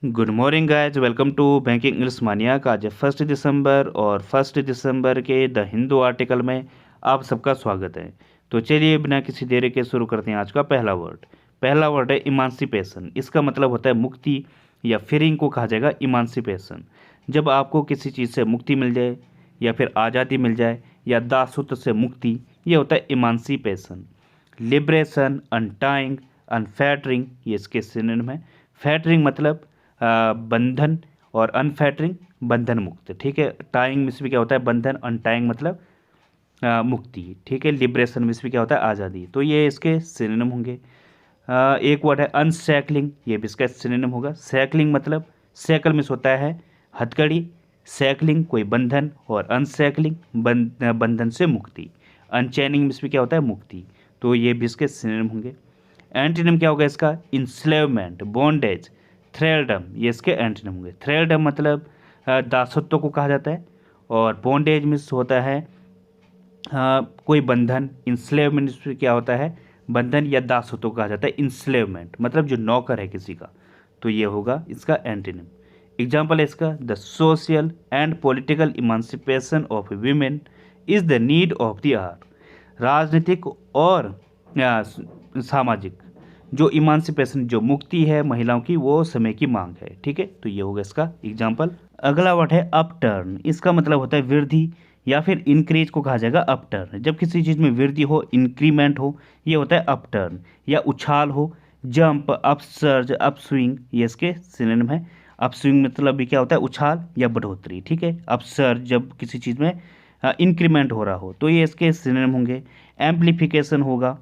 Good morning guys, welcome to banking English mania का। आज है 1 दिसंबर और 1 दिसंबर के द हिंदू आर्टिकल में आप सबका स्वागत है। तो चलिए बिना किसी देरी के शुरू करते हैं। आज का पहला वर्ड है इमांसिपेशन। इसका मतलब होता है मुक्ति या फ्रीइंग को कहा जाएगा इमांसिपेशन। जब आपको किसी चीज़ से मुक्ति मिल जाए या फिर आज़ादी मिल जाए या दासत्व से मुक्ति, ये होता है इमांसिपेशन। लिबरेशन, अनटाइंग, अनफैटरिंग, ये इसके सिनोनिम है। फैटरिंग मतलब बंधन और अनफैटरिंग बंधन मुक्त। ठीक है, टाइंग में भी क्या होता है बंधन, अनटाइंग मतलब मुक्ति। ठीक है, लिबरेशन में भी क्या होता है आज़ादी। तो ये इसके सिनोनिम होंगे। एक वर्ड है अनसैकलिंग, ये भी इसका सिनोनिम होगा। सैकलिंग मतलब सैकल में होता है हथकड़ी, सैकलिंग कोई बंधन, और अनसैकलिंग बंधन से मुक्ति। अनचैनिंग में भी क्या होता है मुक्ति। तो ये भी इसके सिनोनिम होंगे। एंटीनिम क्या होगा इसका? इंस्लेवमेंट, बॉन्डेज, थ्रेलडम, ये इसके एंटीनिम होंगे। थ्रेलडम मतलब दासत्व को कहा जाता है, और बॉन्डेज में होता है कोई बंधन। इंस्लेवमेंट में क्या होता है बंधन या दासत्व को कहा जाता है। इंस्लेवमेंट मतलब जो नौकर है किसी का। तो ये होगा इसका एंटीनिम। एग्जाम्पल है इसका, the social and political emancipation of women is the need of the hour. राजनीतिक और सामाजिक जो इमांसिपेशन, जो मुक्ति है महिलाओं की, वो समय की मांग है। ठीक है, तो ये होगा इसका एग्जाम्पल। अगला वर्ड है अपटर्न। इसका मतलब होता है वृद्धि या फिर इंक्रीज को कहा जाएगा अपटर्न। जब किसी चीज़ में वृद्धि हो, इंक्रीमेंट हो, ये होता है अपटर्न। या उछाल हो, जंप, अपसर्ज, अपस्विंग, ये इसके सिनोनिम है। अपस्विंग मतलब भी क्या होता है उछाल या बढ़ोतरी। ठीक है, अपसर्ज जब किसी चीज़ में इंक्रीमेंट हो रहा हो, तो ये इसके सिनोनिम होंगे। एम्प्लीफिकेशन होगा,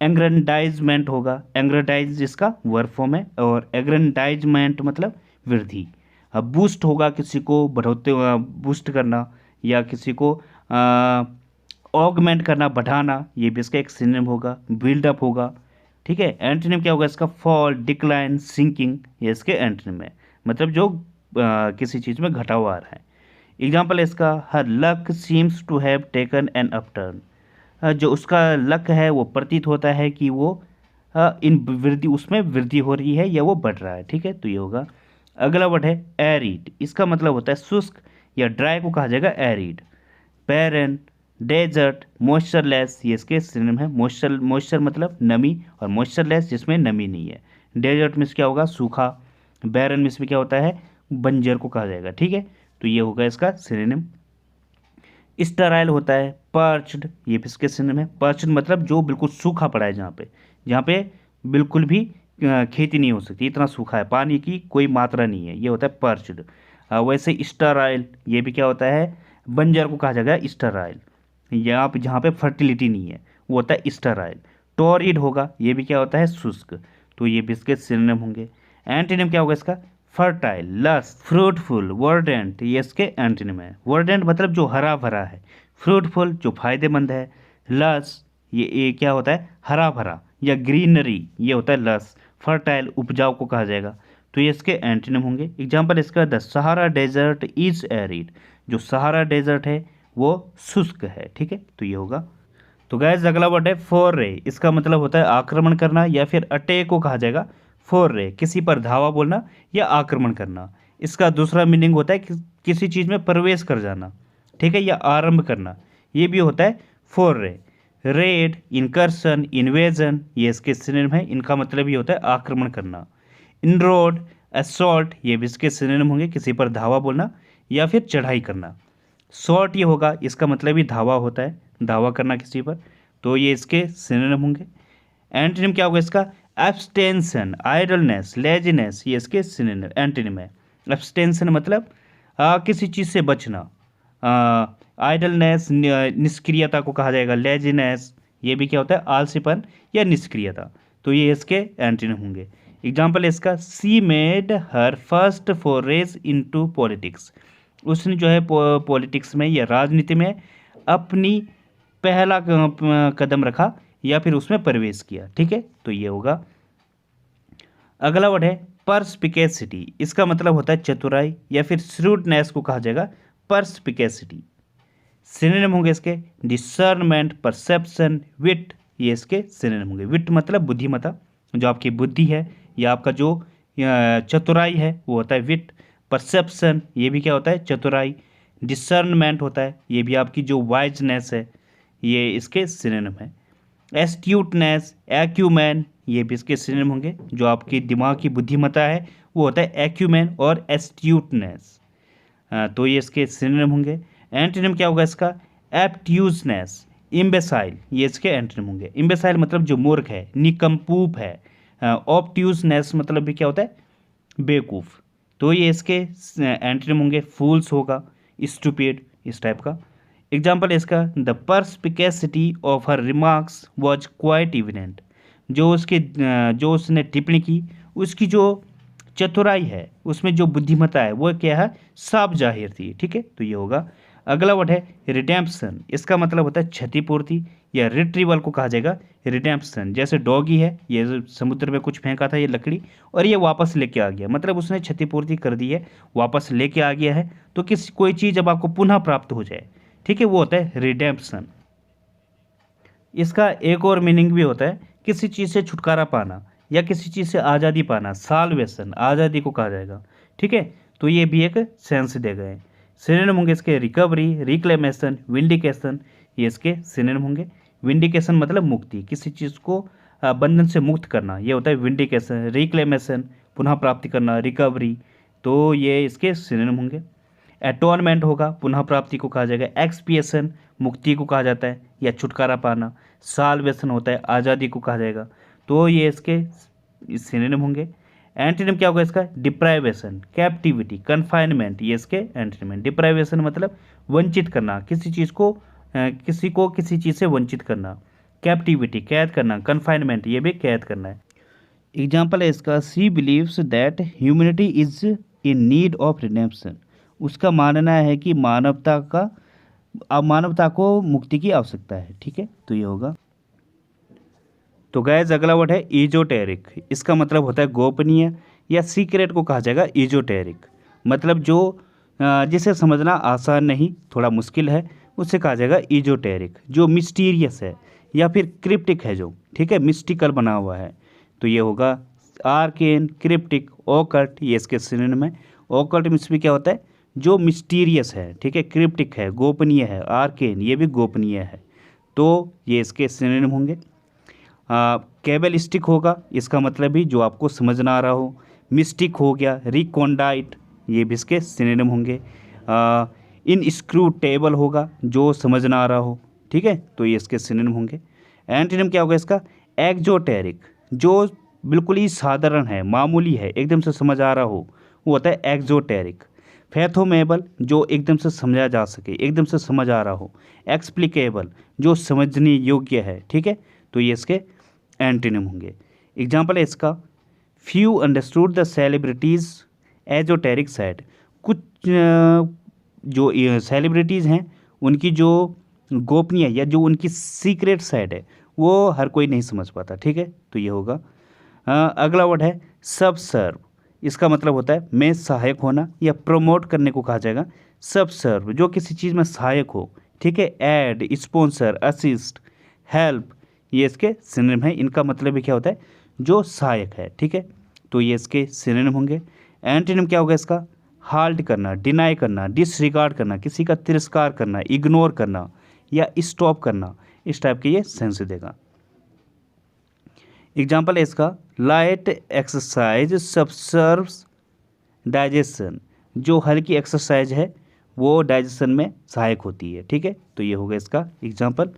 एग्रेंडाइजमेंट होगा। एग्रेंडाइज इसका वर्ब फॉर्म है, और एग्रेंडाइजमेंट मतलब वृद्धि। बूस्ट होगा, किसी को बढ़ोते बूस्ट करना, या किसी को ऑगमेंट करना, बढ़ाना, ये भी इसका एक सिनोनिम होगा। बिल्डअप होगा। ठीक है, एंटोनिम क्या होगा इसका? फॉल, डिक्लाइन, सिंकिंग, ये इसके एंटोनिम है। मतलब जो किसी चीज़ में घटाव आ रहा है। एग्जाम्पल है इसका, her luck seems to have taken an upturn. जो उसका लक है वो प्रतीत होता है कि वो इन वृद्धि, उसमें वृद्धि हो रही है या वो बढ़ रहा है। ठीक है, तो ये होगा। अगला वर्ड है एरिड। इसका मतलब होता है शुष्क या ड्राई को कहा जाएगा एरिड। बैरन, डेजर्ट, मॉइस्चरलेस, ये इसके सिनोनिम है। मॉइस्चर मतलब नमी, और मॉइस्चरलेस जिसमें नमी नहीं है। डेजर्ट में क्या होगा सूखा। बैरन में क्या होता है बंजर को कहा जाएगा। ठीक है, तो ये होगा इसका सिनोनिम। स्टराइल होता है पर्च्ड, ये भी इसके सिनोनिम है। पर्च्ड मतलब जो बिल्कुल सूखा पड़ा है, जहाँ पे बिल्कुल भी खेती नहीं हो सकती, इतना सूखा है, पानी की कोई मात्रा नहीं है, ये होता है पर्च्ड। वैसे स्टराइल ये भी क्या होता है बंजर को कहा जाएगा स्टराइल। यहाँ पे जहाँ पे फर्टिलिटी नहीं है वो होता है स्टराइल। टोरिड होगा, ये भी क्या होता है शुष्क। तो ये भी इसके सिनोनिम होंगे। एंटीनिम क्या होगा इसका? फर्टाइल, लस, फ्रूटफुल, वर्डेंट, ये इसके एंटीनिम है। वर्डेंट मतलब जो हरा भरा है। फ्रूटफुल जो फायदेमंद है। लस ये क्या होता है हरा भरा या ग्रीनरी, ये होता है लस। फर्टाइल उपजाऊ को कहा जाएगा। तो ये इसके एंटीनिम होंगे। एग्जाम्पल इसका, the Sahara desert is arid. जो सहारा डेजर्ट है वो शुष्क है। ठीक है, तो ये होगा। तो गैस अगला वर्ड है फोर रे। इसका मतलब होता है आक्रमण करना या फिर अटैक को कहा जाएगा फोर रे, किसी पर धावा बोलना या आक्रमण करना। इसका दूसरा मीनिंग होता है किसी चीज़ में प्रवेश कर जाना। ठीक है, या आरंभ करना, ये भी होता है फोर रे। रेड, इनकर्सन, इन्वेजन, ये इसके सिनोनिम है। इनका मतलब ये होता है आक्रमण करना। इनरोड, असॉल्ट, ये भी इसके सिनोनिम होंगे, किसी पर धावा बोलना या फिर चढ़ाई करना। शॉर्ट ये होगा, इसका मतलब ही धावा होता है, धावा करना किसी पर। तो ये इसके सिनोनिम होंगे। एंटोनिम क्या होगा इसका? एब्सटेंशन, आइडलनेस, लेजीनेस, ये इसके सिनोनिम एंटोनिम है। एब्सटेंशन मतलब किसी चीज़ से बचना। आइडलनेस निष्क्रियता को कहा जाएगा। लेजीनेस ये भी क्या होता है आलसीपन या निष्क्रियता। तो ये इसके एंटोनिम होंगे। एग्जाम्पल है इसका, सी made her first forage into politics. उसने जो है पॉलिटिक्स में या राजनीति में अपनी पहला कदम रखा या फिर उसमें प्रवेश किया। ठीक है, तो ये होगा। अगला वर्ड है परस्पिकेसिटी। इसका मतलब होता है चतुराई या फिर श्रूडनेस को कहा जाएगा परस्पिकेसिटी। सिनोनिम होंगे इसके, डिसर्नमेंट, परसेप्शन, विट, ये इसके सिनोनिम होंगे। विट मतलब बुद्धिमत्ता, जो आपकी बुद्धि है या आपका जो चतुराई है वो होता है विट। परसेप्शन ये भी क्या होता है, चतुराई। डिसर्नमेंट होता है, ये भी आपकी जो वाइजनेस है, ये इसके सिनोनिम है। एस्ट्यूटनेस, एक्यूमेन, ये भी इसके सिनोनिम होंगे। जो आपकी दिमाग की बुद्धिमत्ता है वो होता है एक्यूमेन और एस्ट्यूटनेस। तो ये इसके सिनोनिम होंगे। एंटोनिम क्या होगा इसका, एप्ट्यूजनेस, इम्बेसाइल, ये इसके एंटोनिम होंगे। इम्बेसाइल मतलब जो मूर्ख है, निकम्पूप है। ऑप्ट्यूजनेस मतलब भी क्या होता है, बेवकूफ़। तो ये इसके एंटोनिम होंगे। फूल्स होगा, स्टूपिड, इस टाइप का। एग्जाम्पल इसका, the perspicacity of her remarks was quite evident, जो उसने टिप्पणी की उसकी जो चतुराई है, उसमें जो बुद्धिमत्ता है वो क्या है, साफ जाहिर थी। ठीक है, तो ये होगा। अगला वर्ड है रिडेम्पशन, इसका मतलब होता है क्षतिपूर्ति, या रिट्रीवल को कहा जाएगा रिडेम्पशन। जैसे डॉगी है, ये समुद्र में कुछ फेंका था ये लकड़ी, और ये वापस लेके आ गया, मतलब उसने क्षतिपूर्ति कर दी है, वापस लेके आ गया है। तो कोई चीज़ जब आपको पुनः प्राप्त हो जाए, ठीक है, वो होता है रिडेम्पशन। इसका एक और मीनिंग भी होता है, किसी चीज़ से छुटकारा पाना या किसी चीज़ से आज़ादी पाना, साल्वेशन, आज़ादी को कहा जाएगा। ठीक है, तो ये भी एक सेंस दे गए। सिनोनिम होंगे इसके रिकवरी, रिक्लेमेशन, विंडिकेशन, ये इसके सिनोनिम होंगे। विंडिकेशन मतलब मुक्ति, किसी चीज़ को बंधन से मुक्त करना, ये होता है विंडिकेशन। रिक्लेमेशन पुनः प्राप्ति करना, रिकवरी, तो ये इसके सिनोनिम होंगे। एटोनमेंट होगा, पुनः प्राप्ति को कहा जाएगा। एक्सपिएशन मुक्ति को कहा जाता है या छुटकारा पाना। साल्वेशन होता है, आज़ादी को कहा जाएगा। तो ये इसके सिनोनिम होंगे। एंटोनिम क्या होगा इसका, डिप्राइवेशन, कैप्टिविटी, कन्फाइनमेंट, ये इसके एंटोनिम है। डिप्राइवेशन मतलब वंचित करना, किसी चीज़ को किसी चीज़ से वंचित करना। कैप्टिविटी कैद करना, कन्फाइनमेंट ये भी कैद करना है। एग्जाम्पल है इसका, she believes that humanity is in need of redemption, उसका मानना है कि मानवता को मुक्ति की आवश्यकता है। ठीक है, तो ये होगा। तो गैस अगला वर्ड है इजोटेरिक, इसका मतलब होता है गोपनीय या सीक्रेट को कहा जाएगा इजोटेरिक। मतलब जो जिसे समझना आसान नहीं, थोड़ा मुश्किल है, उसे कहा जाएगा इजोटेरिक। जो मिस्टीरियस है या फिर क्रिप्टिक है, जो ठीक है मिस्टिकल बना हुआ है, तो ये होगा। आर्केन, क्रिप्टिक, ओकल्ट, ये इसके सिनोनिम है। ओकल्ट मीन्स भी क्या होता है, जो मिस्टीरियस है। ठीक है, क्रिप्टिक है, गोपनीय है। आर्केन ये भी गोपनीय है, तो ये इसके सिनोनिम होंगे। कैबलिस्टिक होगा, इसका मतलब भी जो आपको समझ ना आ रहा हो। मिस्टिक हो गया, रिकॉन्डाइट, ये भी इसके सिनोनिम होंगे। इनस्क्रूटेबल होगा, जो समझ ना आ रहा हो। ठीक है, तो ये इसके सिनोनिम होंगे। एंटोनिम क्या होगा इसका, एक्जोटेरिक, जो बिल्कुल ही साधारण है, मामूली है, एकदम से समझ आ रहा हो, वो होता है एक्जोटेरिक। फैथोमेबल, जो एकदम से समझा जा सके, एकदम से समझ आ रहा हो। एक्सप्लिकेबल, जो समझने योग्य है। ठीक है, तो ये इसके एंटोनिम होंगे। एग्जाम्पल है इसका, few understood the celebrity's esoteric side, कुछ जो सेलिब्रिटीज़ हैं उनकी जो गोपनीय या जो उनकी सीक्रेट साइड है वो हर कोई नहीं समझ पाता। ठीक है, तो ये होगा। अगला वर्ड है सबसर्व, इसका मतलब होता है में सहायक होना या प्रमोट करने को कहा जाएगा। सबसर्व, जो किसी चीज़ में सहायक हो। ठीक है, ऐड, स्पॉन्सर, असिस्ट, हेल्प, ये इसके सिनोनिम है। इनका मतलब भी क्या होता है, जो सहायक है। ठीक है, तो ये इसके सिनोनिम होंगे। एंटोनिम क्या होगा इसका, हाल्ट करना, डिनाई करना, डिसरिगार्ड करना, किसी का तिरस्कार करना, इग्नोर करना या स्टॉप करना, इस टाइप के ये सेंस देगा। एग्जाम्पल है इसका, लाइट एक्सरसाइज सबसर्व्स डाइजेशन, जो हल्की एक्सरसाइज है वो डाइजेशन में सहायक होती है। ठीक है, तो ये होगा इसका एग्जाम्पल।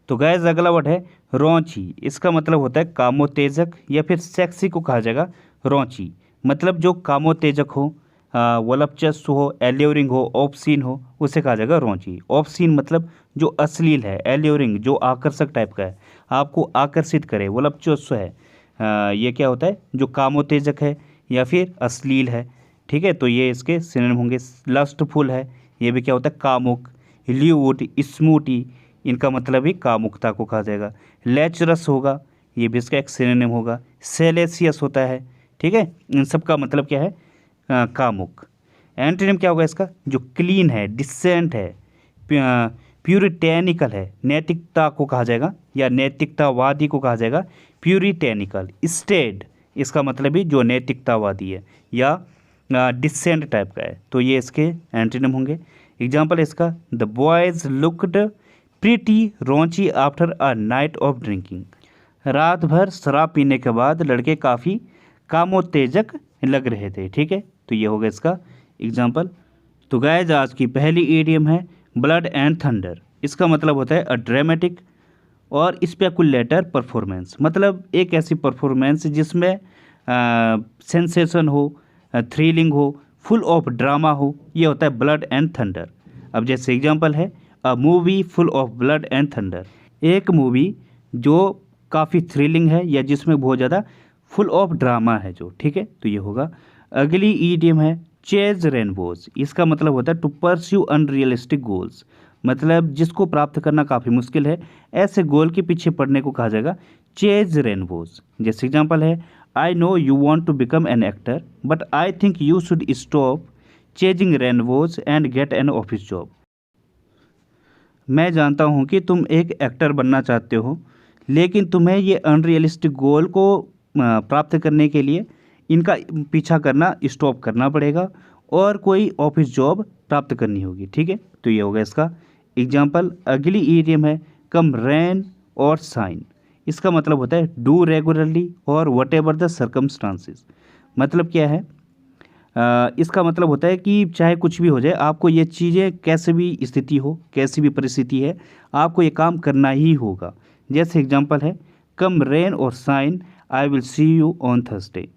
तो गैस अगला वर्ड है रौंची, इसका मतलब होता है कामोत्तेजक या फिर सेक्सी को कहा जाएगा रौंची। मतलब जो कामोत्तेजक हो, वलपचस्व हो, एल्योरिंग हो, ऑब्सीन हो, उसे कहा जाएगा रौंची। ऑब्सीन मतलब जो अश्लील है, एल्योरिंग जो आकर्षक टाइप का है, आपको आकर्षित करे, वलपचस्व है, ये क्या होता है, जो कामोत्तेजक है या फिर अश्लील है। ठीक है, तो ये इसके सिनोनिम होंगे। लस्टफुल है, ये भी क्या होता है, कामुक। ल्यूड, स्मूटी, इनका मतलब ही कामुकता को कहा जाएगा। लेचरस होगा, ये भी इसका एक सिनोनिम होगा। सेलेसियस होता है। ठीक है, इन सब का मतलब क्या है, कामुक। एंटोनिम क्या होगा इसका, जो क्लीन है, डिसेंट है, प्यूरिटेनिकल है, नैतिकता को कहा जाएगा या नैतिकतावादी को कहा जाएगा प्यूरिटेनिकल। स्टेड, इसका मतलब भी जो नैतिकतावादी है या डिसेंट टाइप का है, तो ये इसके एंटीनिम होंगे। एग्जाम्पल इसका, the boys looked pretty raunchy after a night of drinking. रात भर शराब पीने के बाद लड़के काफ़ी कामोत्तेजक लग रहे थे। ठीक है, तो ये होगा इसका एग्जाम्पल। तो गाइस आज की पहली ईडियम है ब्लड एंड थंडर। इसका मतलब होता है अ ड्रामेटिक और स्पेकुलेटर परफॉर्मेंस, मतलब एक ऐसी परफॉर्मेंस जिसमें सेंसेशन हो, थ्रिलिंग हो, फुल ऑफ ड्रामा हो, ये होता है ब्लड एंड थंडर। अब जैसे एग्जांपल है a movie full of blood and thunder, एक मूवी जो काफ़ी थ्रिलिंग है या जिसमें बहुत ज़्यादा फुल ऑफ ड्रामा है जो। ठीक है, तो ये होगा। अगली ईडियम है चेज रेनबोज। इसका मतलब होता है टू परस्यू अनरियलिस्टिक गोल्स, मतलब जिसको प्राप्त करना काफ़ी मुश्किल है, ऐसे गोल के पीछे पड़ने को कहा जाएगा चेज रेनबोज। जैसे एग्जांपल है I know you want to become an actor but I think you should stop chasing rainbows and get an office job. मैं जानता हूँ कि तुम एक एक्टर बनना चाहते हो, लेकिन तुम्हें ये अनरियलिस्टिक गोल को प्राप्त करने के लिए इनका पीछा करना स्टॉप करना पड़ेगा और कोई ऑफिस जॉब प्राप्त करनी होगी। ठीक है, तो ये होगा इसका एग्जाम्पल। अगली ईडियम है कम रेन और साइन। इसका मतलब होता है डू रेगुलरली और वट एवर द सर्कमस्टांसिस। मतलब क्या है, इसका मतलब होता है कि चाहे कुछ भी हो जाए, आपको ये चीज़ें कैसे भी स्थिति हो, कैसी भी परिस्थिति है, आपको ये काम करना ही होगा। जैसे एग्जांपल है come rain or shine I will see you on Thursday.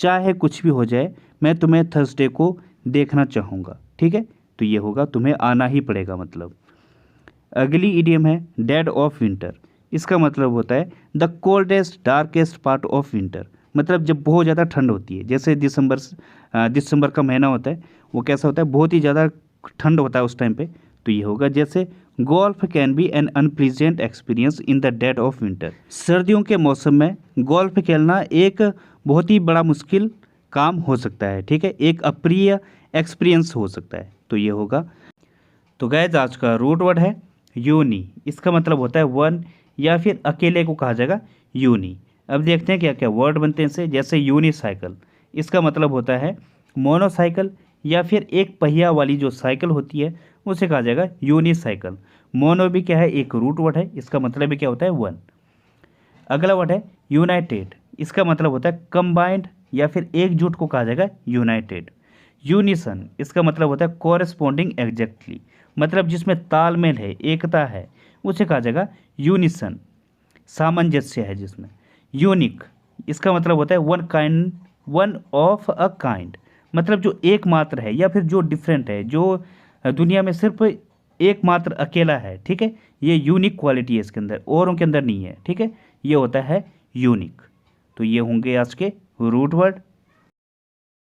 चाहे कुछ भी हो जाए, मैं तुम्हें थर्सडे को देखना चाहूँगा। ठीक है, तो ये होगा तुम्हें आना ही पड़ेगा मतलब। अगली इडियम है डेड ऑफ विंटर। इसका मतलब होता है the coldest darkest part of winter, मतलब जब बहुत ज़्यादा ठंड होती है। जैसे दिसंबर का महीना होता है, वो कैसा होता है, बहुत ही ज़्यादा ठंड होता है उस टाइम पे। तो ये होगा जैसे golf can be an unpleasant experience in the dead of winter. सर्दियों के मौसम में गोल्फ खेलना एक बहुत ही बड़ा मुश्किल काम हो सकता है। ठीक है, एक अप्रिय एक्सपीरियंस हो सकता है। तो ये होगा। तो गाइस आज का रूट वर्ड है यूनी। इसका मतलब होता है वन या फिर अकेले को कहा जाएगा यूनी। अब देखते हैं क्या क्या वर्ड बनते हैं इससे। जैसे यूनिसाइकिल, इसका मतलब होता है मोनोसाइकिल या फिर एक पहिया वाली जो साइकिल होती है उसे कहा जाएगा यूनिसाइकिल। मोनो भी क्या है, एक रूट वर्ड है, इसका मतलब भी क्या होता है वन। अगला वर्ड है यूनाइटेड। इसका मतलब होता है कंबाइंड या फिर एकजुट को कहा जाएगा यूनाइटेड। यूनिसन, इसका मतलब होता है कॉरेस्पॉन्डिंग एग्जैक्टली, मतलब जिसमें तालमेल है, एकता है, उसे कहा जाएगा यूनिसन। सामंजस्य है जिसमें। यूनिक, इसका मतलब होता है one kind, one of a kind, मतलब जो एकमात्र है या फिर जो डिफरेंट है, जो दुनिया में सिर्फ एकमात्र अकेला है। ठीक है, ये यूनिक क्वालिटी है इसके अंदर, औरों के अंदर नहीं है। ठीक है, ये होता है यूनिक। तो ये होंगे आज के रूट वर्ड।